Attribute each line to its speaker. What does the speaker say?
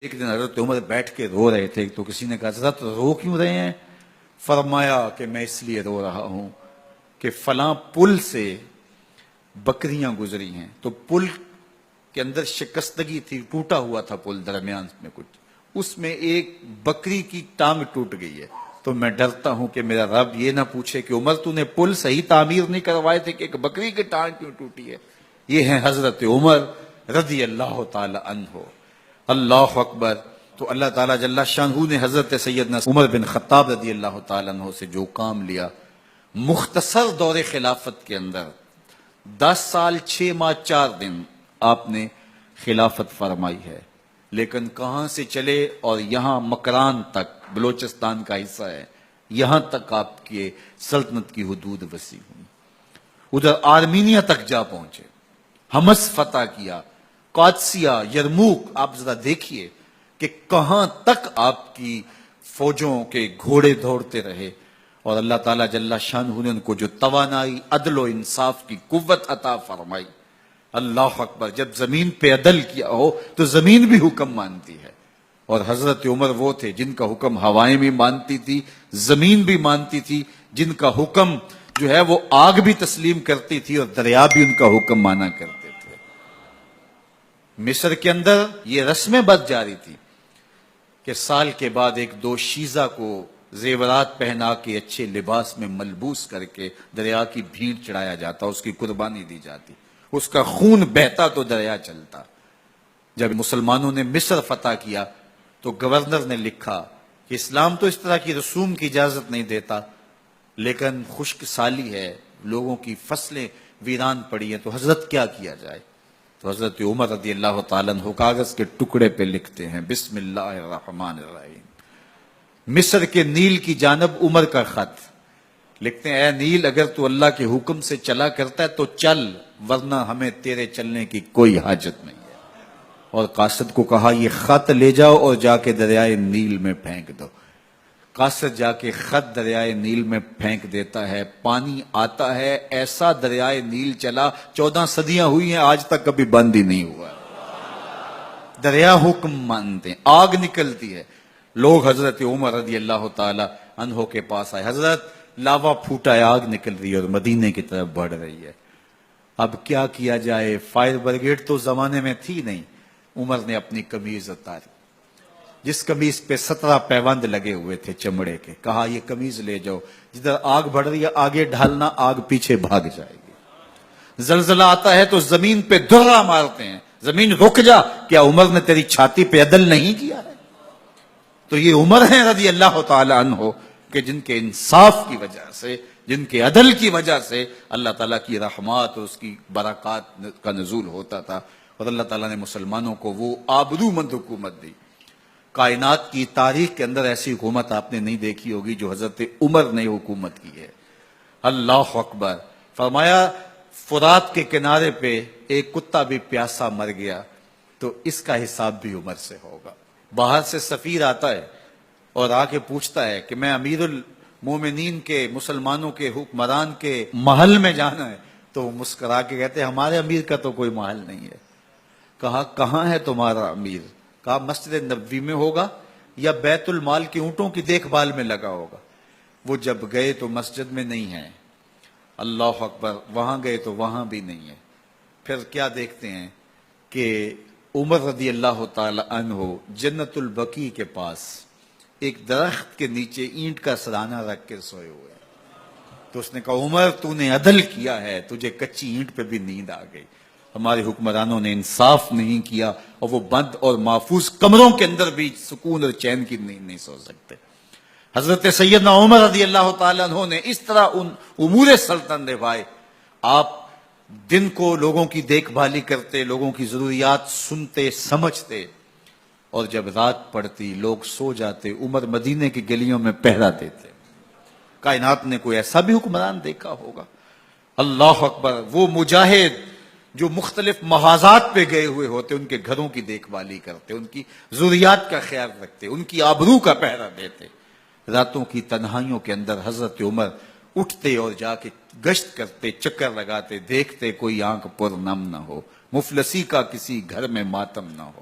Speaker 1: ایک دن حضرت عمر بیٹھ کے رو رہے تھے تو کسی نے کہا حضرت رو کیوں رہے ہیں؟ فرمایا کہ میں اس لیے رو رہا ہوں کہ فلاں پل سے بکریاں گزری ہیں، تو پل کے اندر شکستگی تھی، ٹوٹا ہوا تھا پل درمیان میں کچھ، اس میں ایک بکری کی ٹانگ ٹوٹ گئی ہے، تو میں ڈرتا ہوں کہ میرا رب یہ نہ پوچھے کہ عمر تو نے پل صحیح تعمیر نہیں کروائے تھے کہ ایک بکری کی ٹانگ کیوں ٹوٹی ہے۔ یہ ہیں حضرت عمر رضی اللہ تعالی عنہ۔ اللہ اکبر۔ تو اللہ تعالیٰ جل شانہ نے حضرت سیدنا عمر بن خطاب رضی اللہ تعالیٰ عنہ سے جو کام لیا، مختصر دور خلافت کے اندر 10 سال 6 ماہ 4 دن آپ نے خلافت فرمائی ہے، لیکن کہاں سے چلے اور یہاں مکران تک، بلوچستان کا حصہ ہے، یہاں تک آپ کی سلطنت کی حدود وسیع ہوئی، ادھر آرمینیا تک جا پہنچے، حمص فتح کیا، قادسیہ، یرموک۔ آپ ذرا دیکھیے کہ کہاں تک آپ کی فوجوں کے گھوڑے دوڑتے رہے، اور اللہ تعالیٰ جل شانہ نے ان کو جو توانائی، عدل و انصاف کی قوت عطا فرمائی۔ اللہ اکبر۔ جب زمین پہ عدل کیا ہو تو زمین بھی حکم مانتی ہے، اور حضرت عمر وہ تھے جن کا حکم ہوائیں بھی مانتی تھی، زمین بھی مانتی تھی، جن کا حکم جو ہے وہ آگ بھی تسلیم کرتی تھی اور دریا بھی ان کا حکم مانا کرتے تھے۔ مصر کے اندر یہ رسمیں بد جاری تھی کہ سال کے بعد ایک دو شیزہ کو زیورات پہنا کے اچھے لباس میں ملبوس کر کے دریا کی بھیڑ چڑھایا جاتا، اس کی قربانی دی جاتی، اس کا خون بہتا تو دریا چلتا۔ جب مسلمانوں نے مصر فتح کیا تو گورنر نے لکھا کہ اسلام تو اس طرح کی رسوم کی اجازت نہیں دیتا، لیکن خشک سالی ہے، لوگوں کی فصلیں ویران پڑی ہیں، تو حضرت کیا کیا جائے؟ تو حضرت عمر رضی اللہ تعالیٰ عنہ کاغذ کے ٹکڑے پہ لکھتے ہیں، بسم اللہ الرحمن الرحیم۔ مصر کے نیل کی جانب عمر کا خط لکھتے ہیں، اے نیل، اگر تو اللہ کے حکم سے چلا کرتا ہے تو چل، ورنہ ہمیں تیرے چلنے کی کوئی حاجت نہیں ہے۔ اور قاصد کو کہا یہ خط لے جاؤ اور جا کے دریائے نیل میں پھینک دو۔ قاصد جا کے خط دریائے نیل میں پھینک دیتا ہے، پانی آتا ہے، ایسا دریائے نیل چلا، 14 صدیاں ہوئی ہیں آج تک کبھی بند ہی نہیں ہوا۔ دریا حکم مانتے ہیں، آگ نکلتی ہے۔ لوگ حضرت عمر رضی اللہ تعالی عنہ کے پاس آئے، حضرت لاوا پھوٹا ہے، آگ نکل رہی ہے اور مدینے کی طرف بڑھ رہی ہے، اب کیا کیا جائے؟ فائر بریگیڈ تو زمانے میں تھی نہیں۔ عمر نے اپنی قمیض اتاری، جس قمیض پہ 17 پیوند لگے ہوئے تھے چمڑے کے، کہا یہ قمیض لے جاؤ، جدھر آگ بڑھ رہی ہے آگے ڈھالنا، آگ پیچھے بھاگ جائے گی۔ زلزلہ آتا ہے تو زمین پہ درہ مارتے ہیں، زمین رک جا، کیا عمر نے تیری چھاتی پہ عدل نہیں کیا ہے؟ تو یہ عمر ہیں رضی اللہ تعالی عنہ کہ جن کے انصاف کی وجہ سے، جن کے عدل کی وجہ سے اللہ تعالیٰ کی رحمات اور اس کی برکات کا نزول ہوتا تھا، اور اللہ تعالیٰ نے مسلمانوں کو وہ آبرو مند حکومت دی۔ کائنات کی تاریخ کے اندر ایسی حکومت آپ نے نہیں دیکھی ہوگی جو حضرت عمر نے حکومت کی ہے۔ اللہ اکبر۔ فرمایا فرات کے کنارے پہ ایک کتا بھی پیاسا مر گیا تو اس کا حساب بھی عمر سے ہوگا۔ باہر سے سفیر آتا ہے اور آ کے پوچھتا ہے کہ میں امیر المومنین کے، مسلمانوں کے حکمران کے محل میں جانا ہے، تو وہ مسکرا کے کہتے ہیں ہمارے امیر کا تو کوئی محل نہیں ہے۔ کہا کہاں ہے تمہارا امیر؟ کہا مسجد نبوی میں ہوگا یا بیت المال کے اونٹوں کی دیکھ بھال میں لگا ہوگا۔ وہ جب گئے تو مسجد میں نہیں ہے، اللہ اکبر، وہاں گئے تو وہاں بھی نہیں ہے۔ پھر کیا دیکھتے ہیں کہ عمر رضی اللہ تعالی عنہ جنت البقیع کے پاس ایک درخت کے نیچے اینٹ کا سرانہ رکھ کے سوئے ہوئے ہیں۔ تو اس نے کہا عمر تو نے عدل کیا ہے، تجھے کچی اینٹ پہ بھی نیند آ گئی۔ ہمارے حکمرانوں نے انصاف نہیں کیا اور وہ بند اور محفوظ کمروں کے اندر بھی سکون اور چین کی نیند نہیں سو سکتے۔ حضرت سیدنا عمر رضی اللہ تعالیٰ عنہ نے اس طرح ان امور سلطنت نبھائے۔ آپ دن کو لوگوں کی دیکھ بھالی کرتے، لوگوں کی ضروریات سنتے سمجھتے، اور جب رات پڑتی لوگ سو جاتے، عمر مدینے کی گلیوں میں پہرا دیتے۔ کائنات نے کوئی ایسا بھی حکمران دیکھا ہوگا؟ اللہ اکبر۔ وہ مجاہد جو مختلف محاذات پہ گئے ہوئے ہوتے، ان کے گھروں کی دیکھ بھالی کرتے، ان کی ضروریات کا خیال رکھتے، ان کی آبرو کا پہرا دیتے۔ راتوں کی تنہائیوں کے اندر حضرت عمر اٹھتے اور جا کے گشت کرتے، چکر لگاتے، دیکھتے کوئی آنکھ پر نم نہ ہو، مفلسی کا کسی گھر میں ماتم نہ ہو۔